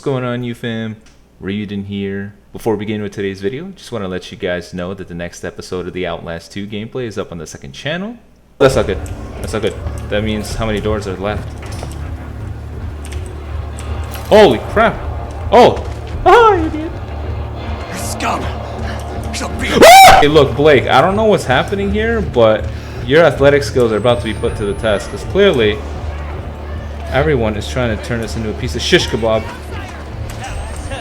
going on, you fam? Raiyuden here. Before we begin with today's video, just want to let you guys know that the next episode of the Outlast 2 gameplay is up on the second channel. That's not good. That's not good. That means how many doors are left? Holy crap! Oh! Ah, idiot! Scum! Hey, look, Blake, I don't know what's happening here, but your athletic skills are about to be put to the test, because clearly everyone is trying to turn this into a piece of shish kebab.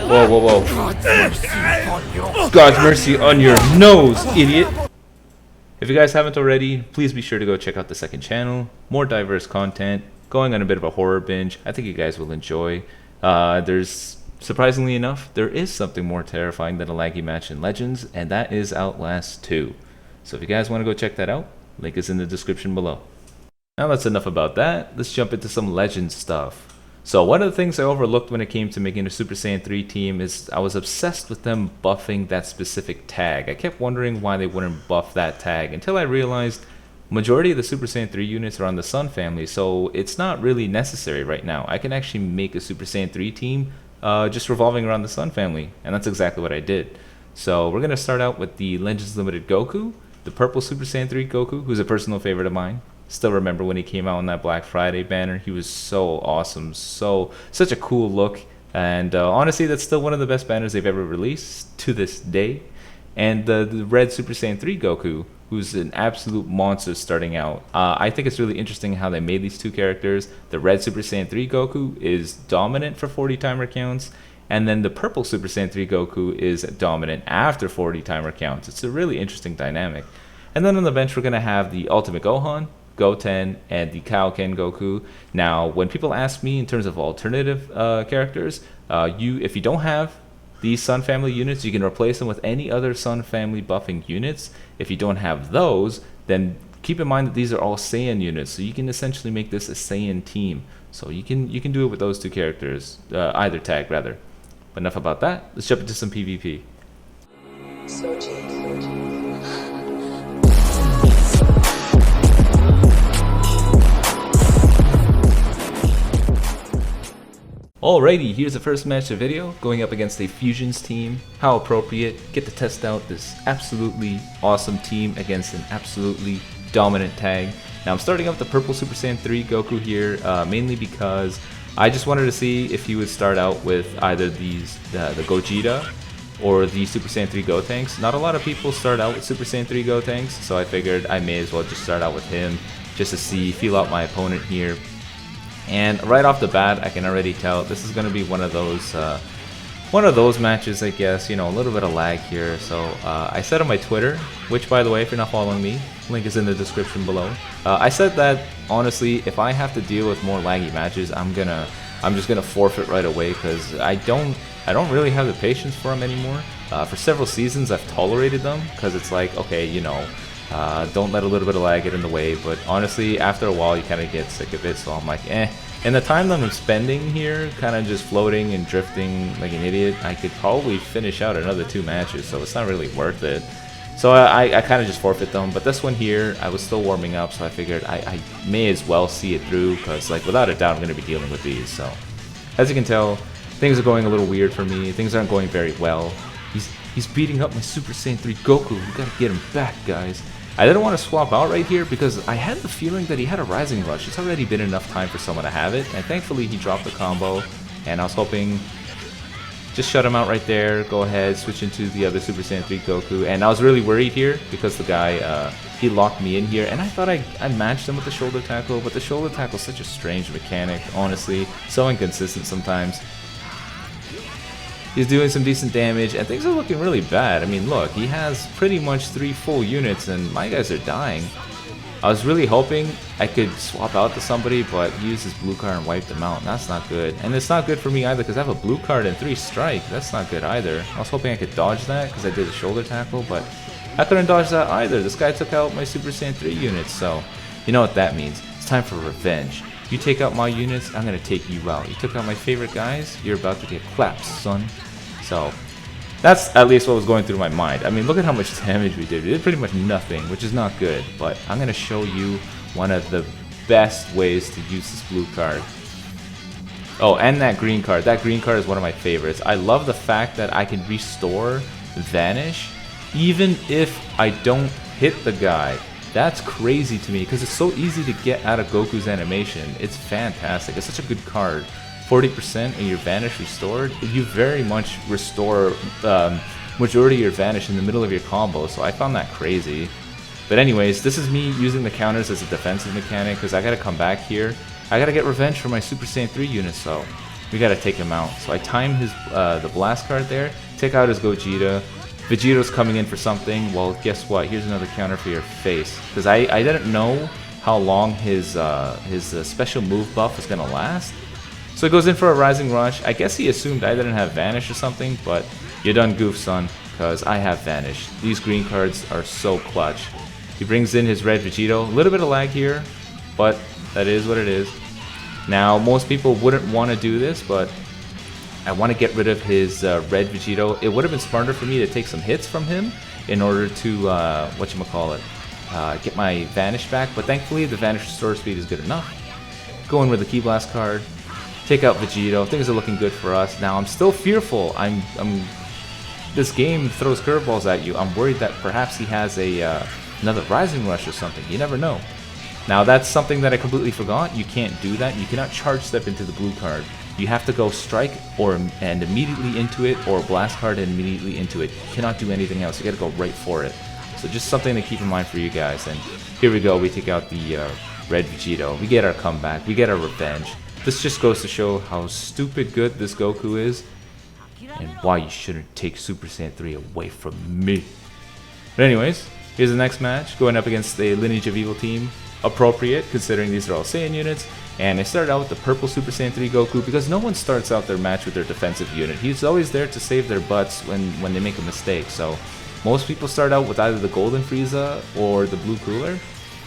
Whoa, whoa, whoa. God's mercy on your nose, idiot. If you guys haven't already, please be sure to go check out the second channel. More diverse content, going on a bit of a horror binge. I think you guys will enjoy. Surprisingly enough, there is something more terrifying than a laggy match in Legends, and that is Outlast 2. So if you guys want to go check that out, link is in the description below. Now that's enough about that, let's jump into some Legends stuff. So one of the things I overlooked when it came to making a Super Saiyan 3 team is I was obsessed with them buffing that specific tag. I kept wondering why they wouldn't buff that tag until I realized majority of the Super Saiyan 3 units are on the Sun family, so it's not really necessary right now. I can actually make a Super Saiyan 3 team just revolving around the Sun family, and that's exactly what I did. So we're going to start out with the Legends Limited Goku, the purple Super Saiyan 3 Goku, who's a personal favorite of mine. Still remember when he came out on that Black Friday banner. He was so awesome, such a cool look, and honestly that's still one of the best banners they've ever released to this day. And the red Super Saiyan 3 Goku, who's an absolute monster starting out. I think it's really interesting how they made these two characters. The red Super Saiyan 3 Goku is dominant for 40 timer counts, and then the purple Super Saiyan 3 Goku is dominant after 40 timer counts. It's a really interesting dynamic. And then on the bench we're going to have the Ultimate Gohan, Goten, and the Kaioken Goku. Now, when people ask me in terms of alternative characters, if you don't have these Sun Family units, you can replace them with any other Sun Family buffing units. If you don't have those, then keep in mind that these are all Saiyan units, so you can essentially make this a Saiyan team. So you can do it with those two characters, either tag rather. But enough about that. Let's jump into some PvP. Alrighty, here's the first match of the video, going up against a Fusions team. How appropriate, get to test out this absolutely awesome team against an absolutely dominant tag. Now I'm starting out with the purple Super Saiyan 3 Goku here, mainly because I just wanted to see if he would start out with either the Gogeta or the Super Saiyan 3 Gotenks. Not a lot of people start out with Super Saiyan 3 Gotenks, so I figured I may as well just start out with him, just to feel out my opponent here. And right off the bat, I can already tell this is going to be one of those matches, I guess. You know, a little bit of lag here. So I said on my Twitter, which by the way, if you're not following me, link is in the description below. I said that honestly, if I have to deal with more laggy matches, I'm just gonna forfeit right away, because I don't really have the patience for them anymore. For several seasons, I've tolerated them because it's like, okay, you know. Don't let a little bit of lag get in the way, but honestly, after a while, you kind of get sick of it, so I'm like, eh. And the time that I'm spending here, kind of just floating and drifting like an idiot, I could probably finish out another 2 matches, so it's not really worth it. So I kind of just forfeit them, but this one here, I was still warming up, so I figured I may as well see it through, because like without a doubt, I'm going to be dealing with these. So as you can tell, things are going a little weird for me. Things aren't going very well. He's beating up my Super Saiyan 3 Goku. We gotta get him back, guys. I didn't want to swap out right here because I had the feeling that he had a Rising Rush. It's already been enough time for someone to have it, and thankfully he dropped the combo, and I was hoping just shut him out right there, go ahead, switch into the other Super Saiyan 3 Goku, and I was really worried here because the guy, he locked me in here, and I thought I matched him with the shoulder tackle, but the shoulder tackle is such a strange mechanic, honestly, so inconsistent sometimes. He's doing some decent damage, and things are looking really bad. I mean, look, he has pretty much 3 full units, and my guys are dying. I was really hoping I could swap out to somebody, but he used his blue card and wiped them out, and that's not good. And it's not good for me either, because I have a blue card and 3 strike. That's not good either. I was hoping I could dodge that, because I did a shoulder tackle, but I couldn't dodge that either. This guy took out my Super Saiyan 3 units, so you know what that means. It's time for revenge. You take out my units, I'm going to take you out. You took out my favorite guys, you're about to get clapped, son. So that's at least what was going through my mind. I mean, look at how much damage we did. We did pretty much nothing, which is not good. But I'm going to show you one of the best ways to use this blue card. Oh, and that green card. That green card is one of my favorites. I love the fact that I can restore Vanish even if I don't hit the guy. That's crazy to me because it's so easy to get out of Goku's animation. It's fantastic. It's such a good card. 40% and your Vanish restored. You very much restore majority of your Vanish in the middle of your combo, so I found that crazy. But anyways, this is me using the counters as a defensive mechanic because I gotta come back here. I gotta get revenge for my Super Saiyan 3 unit, so we gotta take him out. So I time his the blast card there, take out his Gogeta. Vegeto's coming in for something. Well, guess what? Here's another counter for your face. Because I didn't know how long his special move buff was gonna last. So he goes in for a Rising Rush. I guess he assumed I didn't have Vanish or something, but you done goof, son, because I have Vanish. These green cards are so clutch. He brings in his red Vegito. A little bit of lag here, but that is what it is. Now, most people wouldn't want to do this, but I want to get rid of his red Vegito. It would have been smarter for me to take some hits from him in order to, get my Vanish back, but thankfully the Vanish restore speed is good enough. Go in with the Ki Blast card, take out Vegito. Things are looking good for us. Now, I'm still fearful. This game throws curveballs at you. I'm worried that perhaps he has another Rising Rush or something. You never know. Now, that's something that I completely forgot. You can't do that. You cannot charge step into the blue card. You have to go strike and immediately into it, or blast card and immediately into it. You cannot do anything else. You gotta go right for it. So just something to keep in mind for you guys. And here we go. We take out the red Vegito. We get our comeback. We get our revenge. This just goes to show how stupid good this Goku is, and why you shouldn't take Super Saiyan 3 away from me. But anyways, here's the next match, going up against a Lineage of Evil team. Appropriate, considering these are all Saiyan units. And I started out with the purple Super Saiyan 3 Goku because no one starts out their match with their defensive unit. He's always there to save their butts when they make a mistake. So most people start out with either the golden Frieza or the blue cooler.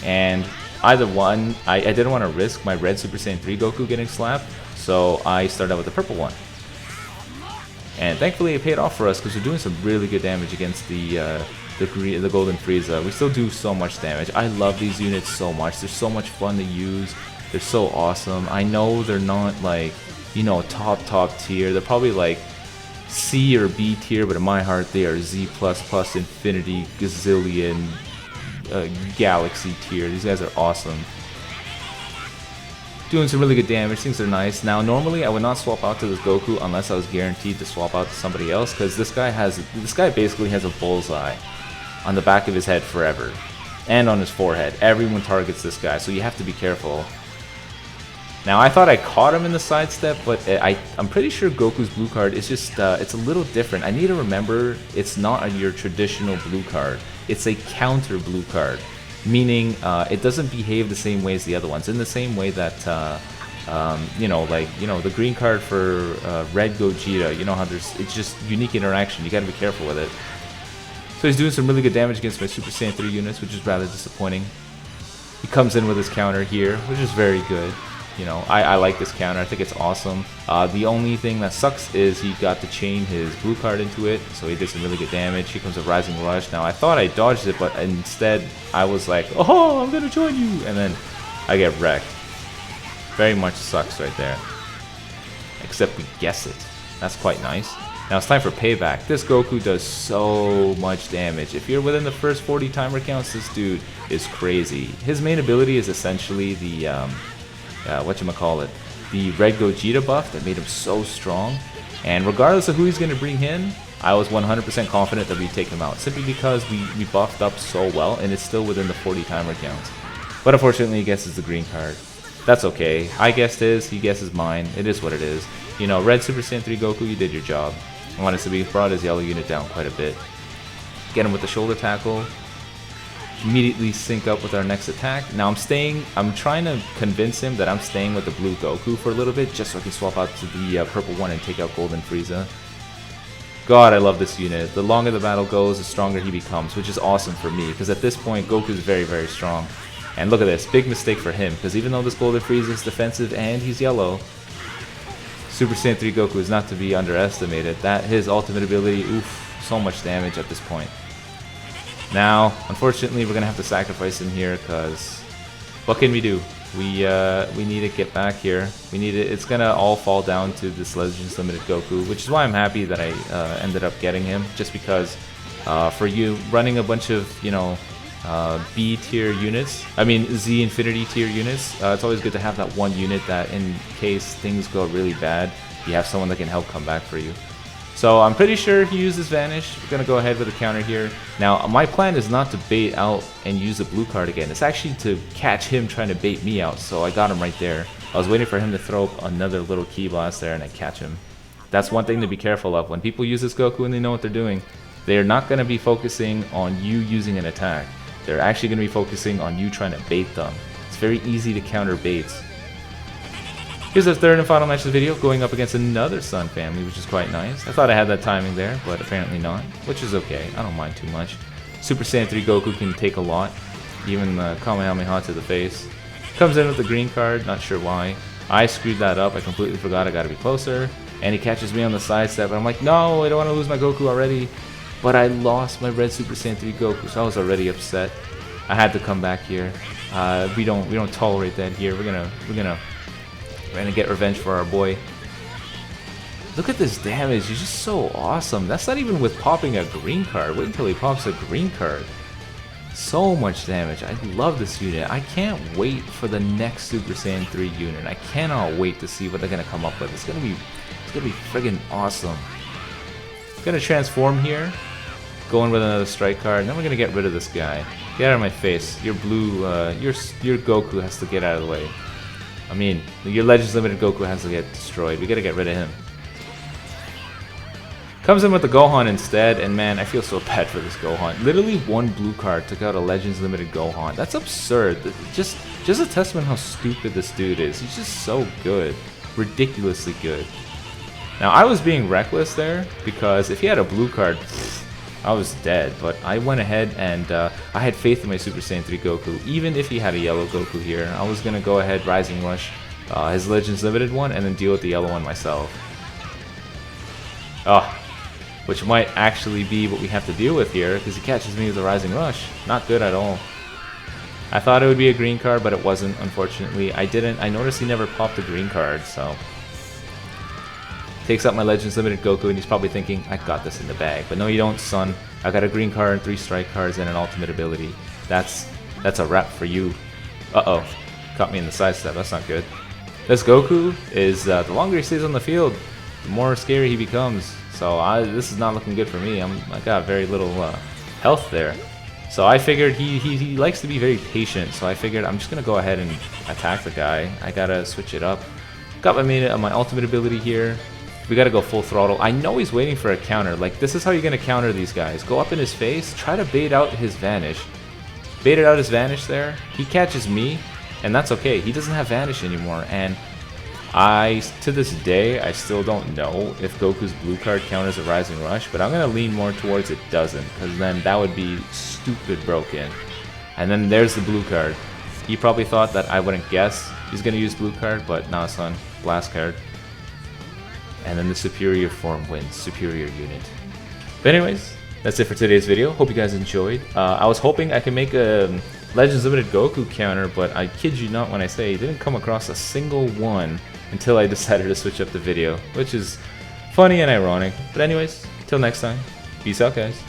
And either one, I didn't want to risk my red Super Saiyan 3 Goku getting slapped, so I started out with the purple one. And thankfully it paid off for us because we're doing some really good damage against the golden Frieza. We still do so much damage. I love these units so much. They're so much fun to use. They're so awesome. I know they're not like, you know, top tier. They're probably like C or B tier, but in my heart they are Z++, infinity, gazillion, galaxy tier. These guys are awesome. Doing some really good damage. Things are nice. Now, normally I would not swap out to this Goku unless I was guaranteed to swap out to somebody else, because this guy basically has a bullseye on the back of his head forever, and on his forehead. Everyone targets this guy, so you have to be careful. Now, I thought I caught him in the sidestep, but I'm pretty sure Goku's blue card is just, it's a little different. I need to remember it's not your traditional blue card. It's a counter blue card, meaning it doesn't behave the same way as the other ones, in the same way that, the green card for red Gogeta, you know how it's just unique interaction. You gotta be careful with it. So he's doing some really good damage against my Super Saiyan 3 units, which is rather disappointing. He comes in with his counter here, which is very good. You know, I like this counter. I think it's awesome. The only thing that sucks is he got to chain his blue card into it, so he did some really good damage. Here comes a Rising Rush. Now, I thought I dodged it, but instead I was like, oh, I'm gonna join you, and then I get wrecked. Very much sucks right there. Except we guess it. That's quite nice. Now it's time for payback. This Goku does so much damage. If you're within the first 40 timer counts, this dude is crazy. His main ability is essentially the the red Gogeta buff that made him so strong. And regardless of who he's going to bring in, I was 100% confident that we'd take him out, simply because we buffed up so well, and it's still within the 40 timer counts. But unfortunately, he guesses the green card. That's okay. I guessed his, he guesses mine. It is what it is. You know, red Super Saiyan 3 Goku, you did your job. I wanted to be brought his yellow unit down quite a bit. Get him with the shoulder tackle. Immediately sync up with our next attack. Now I'm trying to convince him that I'm staying with the blue Goku for a little bit, just so I can swap out to the purple one and take out Golden Frieza. God, I love this unit. The longer the battle goes, the stronger he becomes, which is awesome for me, because at this point, Goku is very, very strong. And look at this, big mistake for him, because even though this Golden Frieza is defensive and he's yellow, Super Saiyan 3 Goku is not to be underestimated. His ultimate ability, oof, so much damage at this point. Now, unfortunately, we're going to have to sacrifice him here, because what can we do? We need to get back here. We need it. It's gonna all fall down to this Legends Limited Goku, which is why I'm happy that I ended up getting him. Just because for you running a bunch of B tier units, I mean Z Infinity tier units, it's always good to have that one unit that in case things go really bad, you have someone that can help come back for you. So I'm pretty sure he uses Vanish. We're gonna go ahead with a counter here. Now my plan is not to bait out and use a blue card again. It's actually to catch him trying to bait me out. So I got him right there. I was waiting for him to throw up another little Ki Blast there and I catch him. That's one thing to be careful of. When people use this Goku and they know what they're doing, they're not gonna be focusing on you using an attack. They're actually gonna be focusing on you trying to bait them. It's very easy to counter baits. Here's our third and final match of the video, going up against another Sun family, which is quite nice. I thought I had that timing there, but apparently not, which is okay. I don't mind too much. Super Saiyan 3 Goku can take a lot, even Kamehameha to the face. Comes in with the green card, not sure why. I screwed that up, I completely forgot I gotta be closer. And he catches me on the side step, and I'm like, no, I don't want to lose my Goku already. But I lost my red Super Saiyan 3 Goku, so I was already upset. I had to come back here. We don't tolerate that here. We're gonna get revenge for our boy. Look at this damage, he's just so awesome. That's not even with popping a green card. Wait until he pops a green card. So much damage. I love this unit. I can't wait for the next Super Saiyan 3 unit. I cannot wait to see what they're gonna come up with. It's gonna be friggin' awesome. Gonna transform here. Going with another strike card, and then we're gonna get rid of this guy. Get out of my face. Your blue, your Goku has to get out of the way. I mean, your Legends Limited Goku has to get destroyed. We gotta get rid of him. Comes in with the Gohan instead, and man, I feel so bad for this Gohan. Literally one blue card took out a Legends Limited Gohan. That's absurd. Just a testament how stupid this dude is. He's just so good. Ridiculously good. Now, I was being reckless there, because if he had a blue card, I was dead. But I went ahead and I had faith in my Super Saiyan 3 Goku. Even if he had a yellow Goku here, I was going to go ahead, Rising Rush his Legends Limited one, and then deal with the yellow one myself. Which might actually be what we have to deal with here, because he catches me with a Rising Rush. Not good at all. I thought it would be a green card, but it wasn't, unfortunately. I noticed he never popped a green card, so... Takes out my Legends Limited Goku, and he's probably thinking, I got this in the bag. But no, you don't, son. I got a green card, 3 strike cards, and an ultimate ability. That's a wrap for you. Uh-oh. Caught me in the sidestep. That's not good. This Goku is, the longer he stays on the field, the more scary he becomes. So this is not looking good for me. I got very little health there. So I figured he likes to be very patient. So I figured I'm just going to go ahead and attack the guy. I got to switch it up. Got my ultimate ability here. We gotta go full throttle. I know he's waiting for a counter. Like, this is how you're gonna counter these guys. Go up in his face, try to bait out his Vanish. Baited out his Vanish there. He catches me, and that's okay. He doesn't have Vanish anymore, and to this day, I still don't know if Goku's blue card counters a Rising Rush, but I'm gonna lean more towards it doesn't, because then that would be stupid broken. And then there's the blue card. He probably thought that I wouldn't guess he's gonna use blue card, but nah, son. Blast card. And then the superior form wins, superior unit. But anyways, that's it for today's video. Hope you guys enjoyed. I was hoping I could make a Legends Limited Goku counter, but I kid you not when I say I didn't come across a single one until I decided to switch up the video, which is funny and ironic. But anyways, till next time, peace out guys.